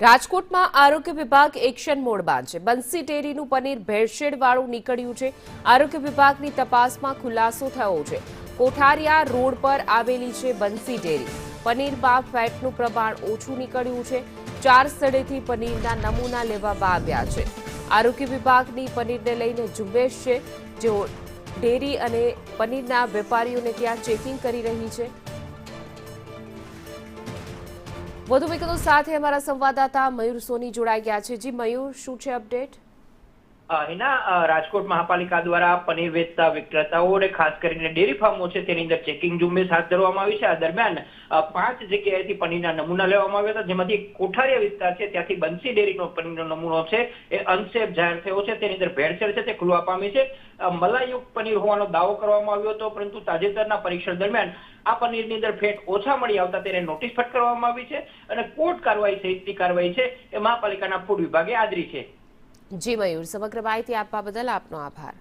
રાજકોટમાં આરોગ્ય વિભાગ એક્શન મોડમાં છે। બંસી ડેરીનું પનીર ભેળસેળવાળું નીકળ્યું છે। આરોગ્ય વિભાગની તપાસમાં ખુલાસો થયો છે। કોઠારિયા રોડ પર આવેલી છે બંસી ડેરી। પનીરમાં ફેટનું પ્રમાણ ઓછું નીકળ્યું છે। 4 સ્થળેથી પનીરના નમૂના લેવામાં આવ્યા છે। આરોગ્ય વિભાગની પનીરને લઈને ઝુંબેશ છે, જેઓ ડેરી અને પનીરના વેપારીઓને ત્યાં ચેકિંગ કરી રહી છે। વધુ વિગતો સાથે અમારા સંવાદદાતા મયુર સોની જોડાઈ ગયા છે। જી મયુર, શું છે અપડેટ? રાજકોટ મહાપાલિકા દ્વારા પનીર વેચતા વિક્રેતાઓ અને ખાસ કરીને ડેરી ફાર્મો છે તેની અંદર ચેકિંગ ઝુંબેશ હાથ ધરવામાં આવી છે। આ દરમિયાન 5 જગ્યાએથી પનીરના નમૂના લેવામાં આવ્યા હતા, જેમાંથી કોઠારિયા વિસ્તાર છે ત્યાંથી બંસી ડેરીનો પનીરનો નમૂનો છે એ અનસેફ જાહેર થયો છે। તેની અંદર ભેળસેળ છે તે ખુલવા પામી છે। મલાઈયુક્ત પનીર હોવાનો દાવો કરવામાં આવ્યો હતો, પરંતુ તાજેતરના પરીક્ષણ દરમિયાન આ પનીરની અંદર ફેટ ઓછા મળી આવતા તેને નોટિસ ફટકારવામાં આવી છે અને કોર્ટ કાર્યવાહી સહિતની કાર્યવાહી છે એ મહાપાલિકાના ફૂડ વિભાગે આદરી છે। જી મયુર, સમગ્ર માહિતી આપવા બદલ આપનો આભાર।